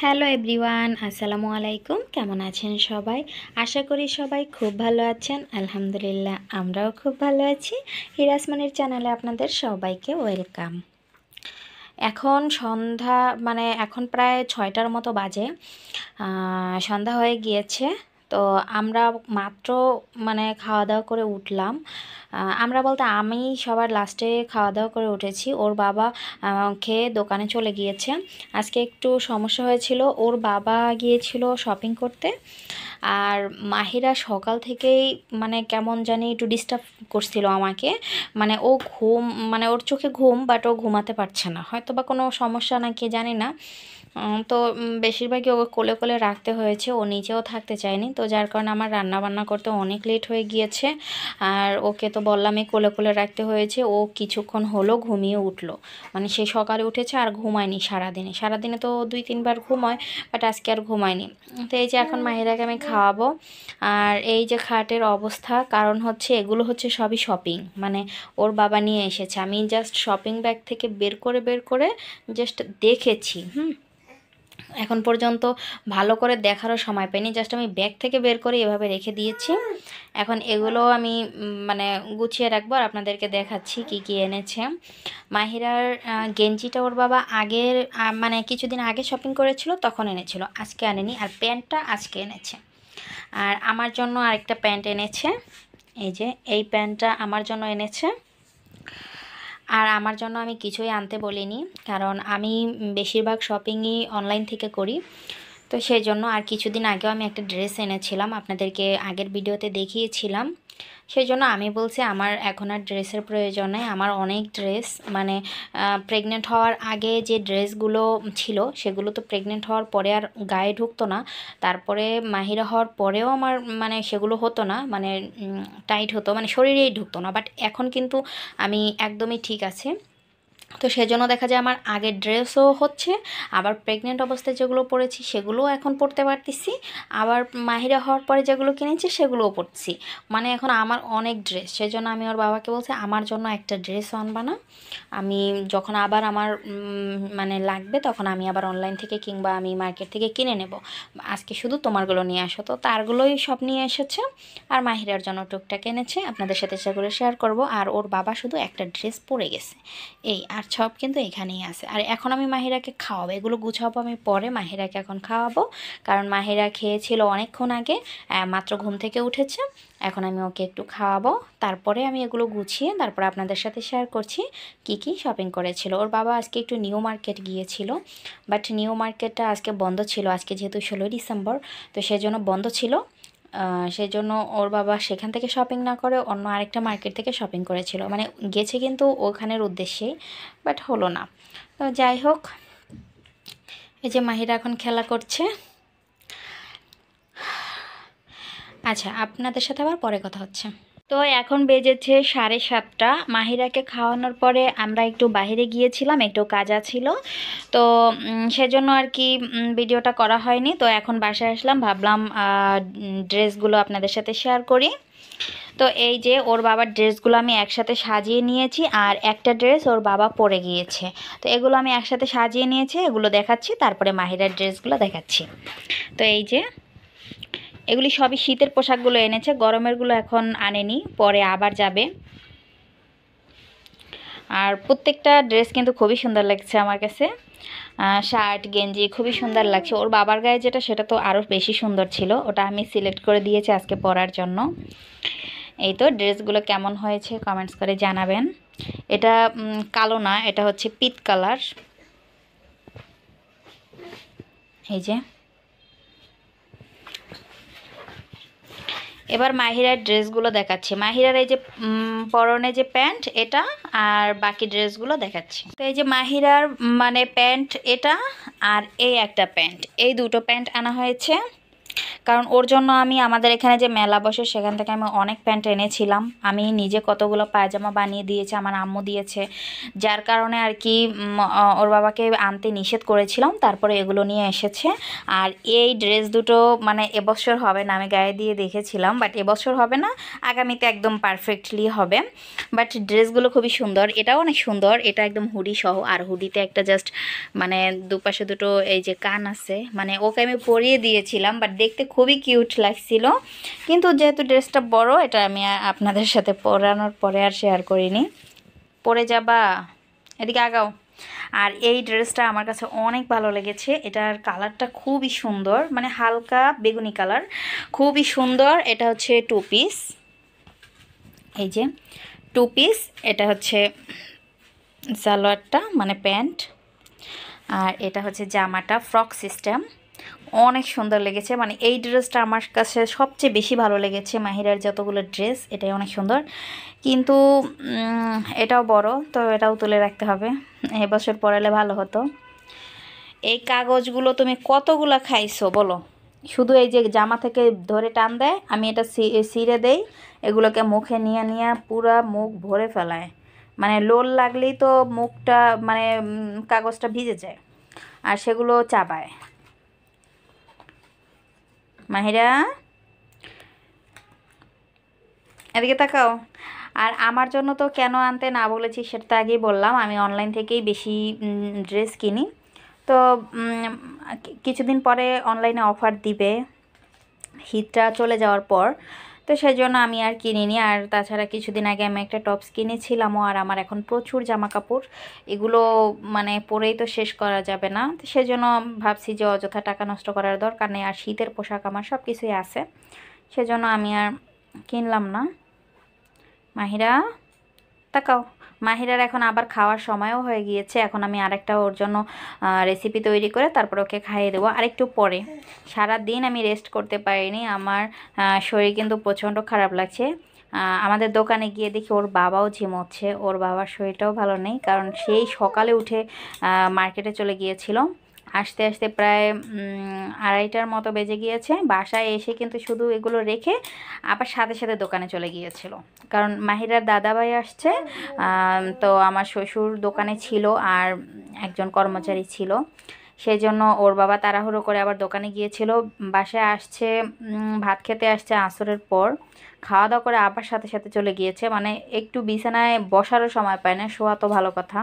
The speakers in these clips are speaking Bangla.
হ্যালো এভরিওয়ান, আসসালামু আলাইকুম। কেমন আছেন সবাই? আশা করি সবাই খুব ভালো আছেন। আলহামদুলিল্লাহ, আমরাও খুব ভালো আছি। হিরাসমনির চ্যানেলে আপনাদের সবাইকে ওয়েলকাম। এখন সন্ধ্যা এখন প্রায় 6টার মতো বাজে। সন্ধ্যা হয়ে গিয়েছে। তো আমরা মাত্র খাওয়া দাওয়া করে উঠলাম। আমরা বলতে আমি সবার লাস্টে খাওয়া দাওয়া করে উঠেছি। ওর বাবা খেয়ে দোকানে চলে গিয়েছে। আজকে একটু সমস্যা হয়েছিল, ওর বাবা গিয়েছিল শপিং করতে। আর মাহিরা সকাল থেকেই কেমন জানি একটু ডিস্টার্ব করছিল আমাকে। ও ঘুম ওর চোখে ঘুম, বাট ও ঘুমাতে পারছে না, হয়তো বা কোনো সমস্যা নাকি জানি না। তো বেশিরভাগই ওকে কোলে কোলে রাখতে হয়েছে, ও নিচেও থাকতে চায়নি। তো যার কারণে আমার রান্না বান্না করতে অনেক লেট হয়ে গিয়েছে। আর ওকে তো বললামই কোলে কোলে রাখতে হয়েছে। ও কিছুক্ষণ হলো ঘুমিয়ে উঠলো, সে সকালে উঠেছে আর ঘুমায়নি সারাদিনে। সারাদিনে তো 2-3 বার ঘুমায়, বাট আজকে আর ঘুমায়নি। তো এই যে এখন মাহিরাকে আমি খাওয়াবো। আর এই যে খাটের অবস্থা, কারণ হচ্ছে এগুলো হচ্ছে সবই শপিং, ওর বাবা নিয়ে এসেছে। আমি জাস্ট শপিং ব্যাগ থেকে বের করে জাস্ট দেখেছি। এখন পর্যন্ত ভালো করে দেখারও সময় পাইনি, জাস্ট আমি ব্যাগ থেকে বের করে এভাবে রেখে দিয়েছি। এখন এগুলো আমি গুছিয়ে রাখবো আর আপনাদেরকে দেখাচ্ছি কি কি এনেছে। মাহিরার গেঞ্জিটা ওর বাবা আগের কিছুদিন আগে শপিং করেছিল, তখন এনেছিল, আজকে আনেনি। আর প্যান্টটা আজকে এনেছে। আর আমার জন্য আরেকটা প্যান্ট এনেছে। এই যে এই প্যান্টটা আমার জন্য এনেছে। আর আমার জন্য আমি কিছুই আনতে বলিনি, কারণ আমি বেশিরভাগ শপিংই অনলাইন থেকে করি। তো সেই জন্য। আর কিছুদিন আগেও আমি একটা ড্রেস এনেছিলাম, আপনাদেরকে আগের ভিডিওতে দেখিয়েছিলাম। সেই জন্য আমি বলছি আমার এখন আর ড্রেসের প্রয়োজন নেই। আমার অনেক ড্রেস, প্রেগনেন্ট হওয়ার আগে যে ড্রেসগুলো ছিল সেগুলো তো প্রেগনেন্ট হওয়ার পরে আর গায়ে ঢুকতো না। তারপরে মাহিরা হওয়ার পরেও আমার সেগুলো হতো না, টাইট হতো, শরীরেই ঢুকতো না। বাট এখন কিন্তু আমি একদমই ঠিক আছে। তো সেজন্য দেখা যায় আমার আগের ড্রেসও হচ্ছে, আবার প্রেগনেন্ট অবস্থায় যেগুলো পরেছি সেগুলোও এখন পরতে পারতেছি, আবার মাহিরা হওয়ার পরে যেগুলো কিনেছি সেগুলোও পরছি। এখন আমার অনেক ড্রেস। সেজন্য আমি ওর বাবাকে বলছি আমার জন্য একটা ড্রেসও আনবা না। আমি যখন আবার আমার লাগবে তখন আমি আবার অনলাইন থেকে কিংবা আমি মার্কেট থেকে কিনে নেব। আজকে শুধু তোমারগুলো নিয়ে আসো। তো তারগুলোই সব নিয়ে এসেছে। আর মাহিরার জন্য টুকটাক এনেছে, আপনাদের সাথে সেগুলো শেয়ার করব। আর ওর বাবা শুধু একটা ড্রেস পরে গেছে, এই আর সব কিন্তু এখানেই আছে। আর এখন আমি মাহিরাকে খাওয়াবো, এগুলো গুছাবো আমি পরে। মাহিরাকে এখন খাওয়াবো, কারণ মাহিরা খেয়েছিল অনেকক্ষণ আগে, মাত্র ঘুম থেকে উঠেছে। এখন আমি ওকে একটু খাওয়াবো, তারপরে আমি এগুলো গুছিয়ে তারপরে আপনাদের সাথে শেয়ার করছি কি কি শপিং করেছিল। ওর বাবা আজকে একটু নিউ মার্কেট গিয়েছিল, বাট নিউ মার্কেটটা আজকে বন্ধ ছিল। আজকে যেহেতু 16ই ডিসেম্বর, তো সেজন্য বন্ধ ছিল। সেই জন্য ওর বাবা সেখান থেকে শপিং না করে অন্য আরেকটা মার্কেট থেকে শপিং করেছিল, গেছে কিন্তু ওখানের উদ্দেশ্যেই, বাট হলো না। তো যাই হোক, এই যে মাহিরা এখন খেলা করছে। আচ্ছা, আপনাদের সাথে আবার পরে কথা হচ্ছে। তো এখন বেজেছে 7:30। মাহিরাকে খাওয়ানোর পরে আমরা একটু বাইরে গিয়েছিলাম, একটু কাজ ছিল। তো সেজন্য আর কি ভিডিওটা করা হয়নি। তো এখন বাসায় আসলাম, ভাবলাম ড্রেসগুলো আপনাদের সাথে শেয়ার করি। তো এই যে ওর বাবার ড্রেসগুলো আমি একসাথে সাজিয়ে নিয়েছি, আর একটা ড্রেস ওর বাবা পরে গিয়েছে। তো এগুলো আমি একসাথে সাজিয়ে নিয়েছি, এগুলো দেখাচ্ছি, তারপরে মাহিরার ড্রেসগুলো দেখাচ্ছি। তো এই যে এগুলি সবই শীতের পোশাকগুলো এনেছে, গরমেরগুলো এখন আনেনি, পরে আবার যাবে। আর প্রত্যেকটা ড্রেস কিন্তু খুবই সুন্দর লাগছে আমার কাছে। শার্ট গেঞ্জি খুবই সুন্দর লাগছে। ওর বাবার গায়ে যেটা সেটা তো আরও বেশি সুন্দর ছিল, ওটা আমি সিলেক্ট করে দিয়েছি আজকে পরার জন্য। এই তো ড্রেসগুলো কেমন হয়েছে কমেন্টস করে জানাবেন। এটা কালো না, এটা হচ্ছে পিট কালার। এই যে এবার মাহিরার ড্রেসগুলো দেখাচ্ছি। মাহিরার এই যে পরনে যে প্যান্ট এটা, আর বাকি ড্রেসগুলো দেখাচ্ছি। তো এই যে মাহিরার প্যান্ট এটা, আর এই একটা প্যান্ট, এই দুটো প্যান্ট আনা হয়েছে। কারণ ওর জন্য আমি আমাদের এখানে যে মেলা বসে সেখান থেকে আমি অনেক প্যান্ট এনেছিলাম। আমি নিজে কতগুলো পায়জামা বানিয়ে দিয়েছি, আমার আম্মু দিয়েছে, যার কারণে আর কি ওর বাবাকে আনতে নিষেধ করেছিলাম, তারপরে এগুলো নিয়ে এসেছে। আর এই ড্রেস দুটো মানে এবছর হবে না, আমি গায়ে দিয়ে দেখেছিলাম, বাট এবছর হবে না, আগামীতে একদম পারফেক্টলি হবে। বাট ড্রেসগুলো খুবই সুন্দর, এটাও অনেক সুন্দর, এটা একদম হুডি সহ, আর হুডিতে একটা জাস্ট মানে দুপাশে দুটো এই যে কান আছে, মানে ওকে আমি পরিয়ে দিয়েছিলাম, বাট দেখতে খুবই কিউট লাগছিল। কিন্তু যেহেতু ড্রেসটা বড়, এটা আমি আপনাদের সাথে পরানোর পরে আর শেয়ার করিনি। পরে যাবা, এদিকে আগাও। আর এই ড্রেসটা আমার কাছে অনেক ভালো লেগেছে, এটার কালারটা খুবই সুন্দর, মানে হালকা বেগুনি কালার, খুবই সুন্দর। এটা হচ্ছে 2 পিস, এই যে 2 পিস, এটা হচ্ছে সালোয়ারটা মানে প্যান্ট, আর এটা হচ্ছে জামাটা ফ্রক সিস্টেম, অনেক সুন্দর লেগেছে। মানে এই ড্রেসটা আমার কাছে সবচেয়ে বেশি ভালো লেগেছে মাহিরার যতগুলো ড্রেস, এটাই অনেক সুন্দর। কিন্তু এটাও বড়, তো এটাও তুলে রাখতে হবে, এবছর পরালে ভালো হতো। এই কাগজগুলো তুমি কতগুলো খাইছো বলো? শুধু এই যে জামা থেকে ধরে টান দেয়, আমি এটা ছিঁড়ে দেই, এগুলোকে মুখে নিয়ে নিয়ে পুরা মুখ ভরে ফেলায়, মানে লোল লাগলেই তো মুখটা মানে কাগজটা ভিজে যায়, আর সেগুলো চাবায়। মাহিরা, এদিকে তাকাও। আর আমার জন্য তো কেন আনতে না বলেছি সেটা তো আগেই বললাম, আমি অনলাইন থেকেই বেশি ড্রেস কিনি। তো কিছুদিন পরে অনলাইনে অফার দিবে ঈদটা চলে যাওয়ার পর, তো সেই জন্য আমি আর কিনিনি। আর তাছাড়া কিছুদিন আগে আমি একটা টপস কিনেছিলামও, আর আমার এখন প্রচুর জামা কাপড়, এগুলো মানে পরেই তো শেষ করা যাবে না, তো সেই জন্য ভাবছি যে অযথা টাকা নষ্ট করার দরকার নেই, আর শীতের পোশাক আমার সব কিছুই আছে, সেজন্য আমি আর কিনলাম না। মাহিরা, তাকাও। মাহিরার এখন আবার খাওয়ার সময়ও হয়ে গিয়েছে, এখন আমি আরেকটা ওর জন্য রেসিপি তৈরি করে তারপর ওকে খাইয়ে দেবো আরেকটু পরে। সারা দিন আমি রেস্ট করতে পারিনি, আমার শরীর কিন্তু প্রচণ্ড খারাপ লাগছে। আমাদের দোকানে গিয়ে দেখি ওর বাবাও ঝিমোচ্ছে, ওর বাবার শরীরটাও ভালো নেই, কারণ সেই সকালে উঠে মার্কেটে চলে গিয়েছিল, আসতে আসতে প্রায় 2:30টার মতো বেজে গিয়েছে। বাসায় এসে কিন্তু শুধু এগুলো রেখে আবার সাথে সাথে দোকানে চলে গিয়েছিল, কারণ মাহিরার দাদাভাই আসছে, তো আমার শ্বশুর দোকানে ছিল আর একজন কর্মচারী ছিল, সেই জন্য ওর বাবা তাড়াহুড়ো করে আবার দোকানে গিয়েছিল। বাসায় আসছে, ভাত খেতে আসছে আসরের পর, খাওয়া দাওয়া করে আবার সাথে সাথে চলে গিয়েছে, মানে একটু বিছানায় বসারও সময় পায় না, শোয়া তো ভালো কথা।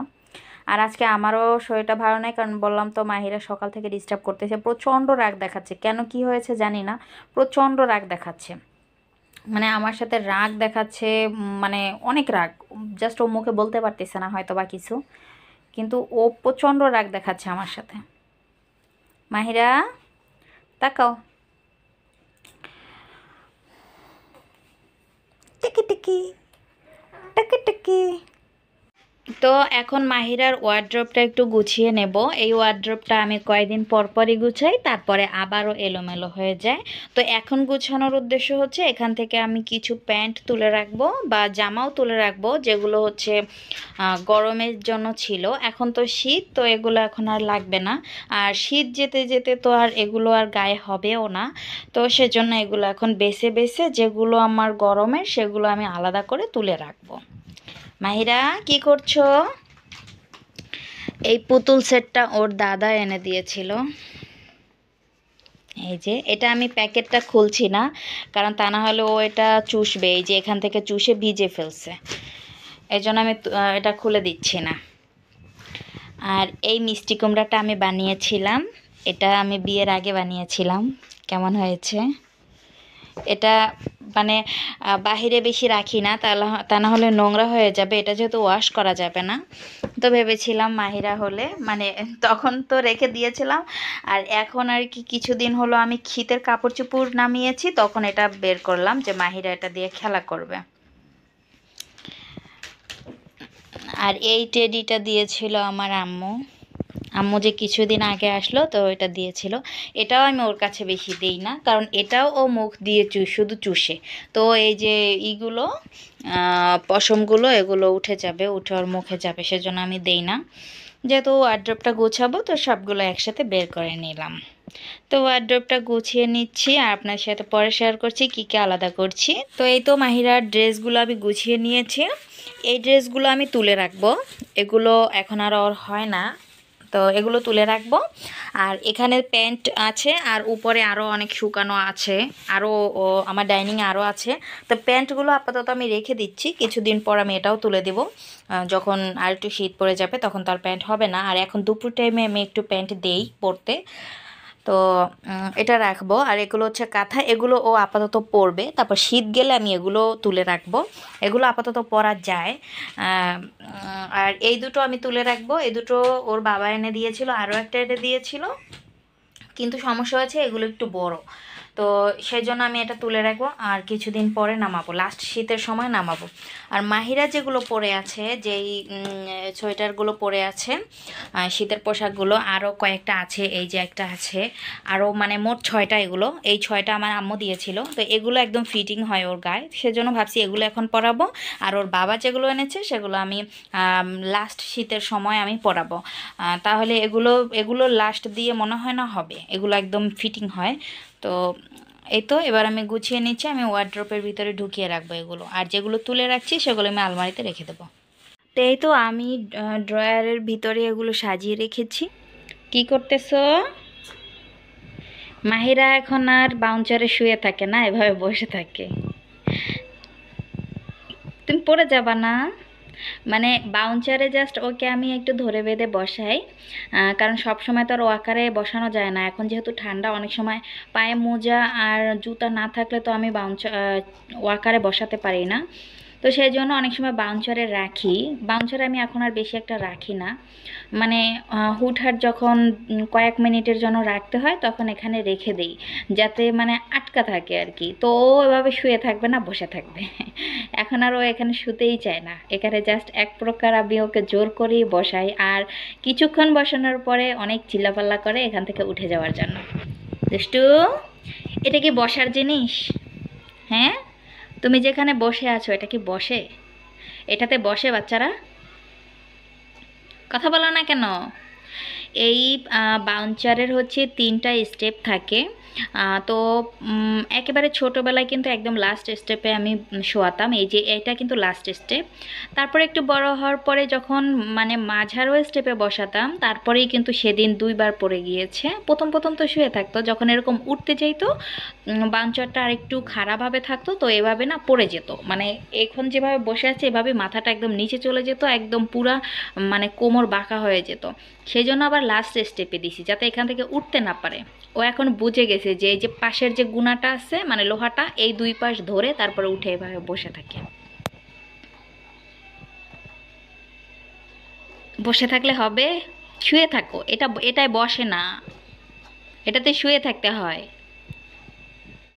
আর আজকে আমারও শরীরটা ভালো নেই, কারণ বললাম তো মাহিরা সকাল থেকে ডিস্টার্ব করতেছে, প্রচণ্ড রাগ দেখাচ্ছে, কেন কি হয়েছে জানি না, প্রচণ্ড রাগ দেখাচ্ছে, মানে আমার সাথে রাগ দেখাচ্ছে, মানে অনেক রাগ, জাস্ট ও মুখে বলতে পারতেছে না হয়তো বা কিছু, কিন্তু ও প্রচণ্ড রাগ দেখাচ্ছে আমার সাথে। মাহিরা, তাকাও। টিকি টিকি, টাকি টাকি। তো এখন মাহিরার ওয়ার্ড্রপটা একটু গুছিয়ে নেব। এই ওয়ার্ড্রপটা আমি কয়েকদিন পর পরই গুছাই, তারপরে আবারও এলোমেলো হয়ে যায়। তো এখন গুছানোর উদ্দেশ্য হচ্ছে এখান থেকে আমি কিছু প্যান্ট তুলে রাখবো বা জামাও তুলে রাখবো, যেগুলো হচ্ছে গরমের জন্য ছিল, এখন তো শীত, তো এগুলো এখন আর লাগবে না, আর শীত যেতে যেতে তো আর এগুলো আর গায়ে হবেও না, তো সেজন্য এগুলো এখন বেছে বেছে যেগুলো আমার গরমের সেগুলো আমি আলাদা করে তুলে রাখবো। মাহিরা, কি করছো? এই পুতুল সেটটা ওর দাদা এনে দিয়েছিল, এই যে এটা আমি প্যাকেটটা খুলছি না, কারণ তা না হলে ও এটা চুষবে, এই যে এখান থেকে চুষে ভিজে ফেলছে, এই জন্য আমি এটা খুলে দিচ্ছি না। আর এই মিষ্টি কুমড়াটা আমি বানিয়েছিলাম, এটা আমি বিয়ের আগে বানিয়েছিলাম, কেমন হয়েছে? এটা মানে বাহিরে বেশি রাখি না, তা না হলে নোংরা হয়ে যাবে, এটা যেহেতু ওয়াশ করা যাবে না, তো ভেবেছিলাম মাহিরা হলে মানে তখন তো রেখে দিয়েছিলাম, আর এখন আর কি কিছুদিন হলো আমি শীতের কাপড় চোপড় নামিয়েছি, তখন এটা বের করলাম যে মাহিরা এটা দিয়ে খেলা করবে। আর এই টেডিটা দিয়েছিল আমার আম্মু, আম্মু যে কিছুদিন আগে আসলো তো এটা দিয়েছিল, এটাও আমি ওর কাছে বেশি দেই না, কারণ এটাও ও মুখ দিয়ে শুধু চুষে, তো এই যে ইগুলো পশমগুলো এগুলো উঠে যাবে, উঠে ওর মুখে যাবে, সেজন্য আমি দেই না। যেহেতু ওয়ার্ড্রপটা গোছাবো তো সবগুলো একসাথে বের করে নিলাম। তো ওয়ারড্রোবটা গুছিয়ে নিচ্ছি আর আপনার সাথে পরে শেয়ার করছি কী কী আলাদা করছি। তো এই তো মাহিরার ড্রেসগুলো আমি গুছিয়ে নিয়েছি। এই ড্রেসগুলো আমি তুলে রাখবো, এগুলো এখন আর ওর হয় না, তো এগুলো তুলে রাখবো। আর এখানে প্যান্ট আছে আর উপরে আরও অনেক শুকানো আছে, আরও আমার ডাইনিংয়ে আরও আছে। তো প্যান্টগুলো আপাতত আমি রেখে দিচ্ছি, কিছুদিন পর আমি এটাও তুলে দেবো। যখন আর একটু শীত পড়ে যাবে তখন তার প্যান্ট হবে না। আর এখন দুপুর টাইমে আমি একটু প্যান্ট দেই পরতে, তো এটা রাখবো। আর এগুলো হচ্ছে কাঁথা, এগুলো ও আপাতত পরবে, তারপর শীত গেলে আমি এগুলো তুলে রাখবো। এগুলো আপাতত পরা যায়। আর এই দুটো আমি তুলে রাখবো, এই দুটো ওর বাবা এনে দিয়েছিল, আরও একটা এনে দিয়েছিল, কিন্তু সমস্যা হয়েছে এগুলো একটু বড়, তো সেই জন্য আমি এটা তুলে রাখবো আর কিছুদিন পরে নামাবো, লাস্ট শীতের সময় নামাবো। আর মাহিরা যেগুলো পরে আছে, যেই সোয়েটারগুলো পরে আছে, শীতের পোশাকগুলো আরও কয়েকটা আছে, এই যে একটা আছে, আরও মানে মোট 6টা। এগুলো এই 6টা আমার আম্মু দিয়েছিল, তো এগুলো একদম ফিটিং হয় ওর গায়ে, সেজন্য ভাবছি এগুলো এখন পরাবো। আর ওর বাবা যেগুলো এনেছে সেগুলো আমি লাস্ট শীতের সময় আমি পরাবো। তাহলে এগুলো এগুলো লাস্ট দিয়ে মনে হয় না হবে, এগুলো একদম ফিটিং হয়। তো এই তো এবার আমি গুছিয়ে নিচ্ছি, আমি ওয়ার্ড্রপের ভিতরে ঢুকিয়ে রাখবো এগুলো, আর যেগুলো তুলে রাখছি সেগুলো আমি আলমারিতে রেখে দেবো। তো এই তো আমি ড্রয়ারের ভিতরে এগুলো সাজিয়ে রেখেছি। কি করতেছো? মাহিরা এখন আর বাউন্সারে শুয়ে থাকে না, এভাবে বসে থাকে। তুমি পড়ে যাবা না? মানে বাউন্সারে জাস্ট ওকে আমি একটু ধরে বেঁধে বসাই, কারণ সব সময় তো আর ওয়াকারে বসানো যায় না, এখন যেহেতু ঠান্ডা, অনেক সময় পায়ে মোজা আর জুতা না থাকলে তো আমি ওয়াকারে বসাতে পারি না। তো সেই জন্য অনেক সময় বাউন্সারে রাখি, বাউন্সারে আমি এখন আর বেশি একটা রাখি না, মানে হুটহাট যখন কয়েক মিনিটের জন্য রাখতে হয় তখন এখানে রেখে দেই, যাতে মানে আটকা থাকে আর কি। তো ও এভাবে শুয়ে থাকবে না, বসে থাকবে। এখন আর ও এখানে শুতেই চায় না, এখানে জাস্ট এক প্রকার আমি ওকে জোর করেই বসাই, আর কিছুক্ষণ বসানোর পরে অনেক চিল্লাপাল্লা করে এখান থেকে উঠে যাওয়ার জন্য। দুষ্টু, এটা কি বসার জিনিস? হ্যাঁ, তুমি যেখানে বসে আছো এটা কি বসে? এটাতে বসে বাচ্চারা? কথা বলো না কেন? এই বাউন্সারের হচ্ছে 3টা স্টেপ থাকে। তো একেবারে ছোটোবেলায় কিন্তু একদম লাস্ট স্টেপে আমি শোয়াতাম, এই যে এটা কিন্তু লাস্ট স্টেপ। তারপরে একটু বড় হওয়ার পরে যখন মানে মাঝারো স্টেপে বসাতাম, তারপরেই কিন্তু সেদিন 2বার পড়ে গিয়েছে। প্রথম প্রথম তো শুয়ে থাকতো, যখন এরকম উঠতে যাইতো বাউন্সারটা আর একটু খারাপভাবে থাকতো, তো এভাবে না পড়ে যেত, মানে এখন যেভাবে বসে আছে এভাবে মাথাটা একদম নিচে চলে যেত, একদম পুরা মানে কোমর বাঁকা হয়ে যেত। সেই জন্য আবার লাস্ট স্টেপে দিছি, যাতে এখান থেকে উঠতে না পারে। ও এখন বুঝে গেছে যে এই যে পাশের যে গুণাটা আছে মানে লোহাটা, এই 2 পাশ ধরে তারপরে উঠে এভাবে বসে থাকে। বসে থাকলে হবে? শুয়ে থাকো, এটাই বসে না, এটাতে শুয়ে থাকতে হয়।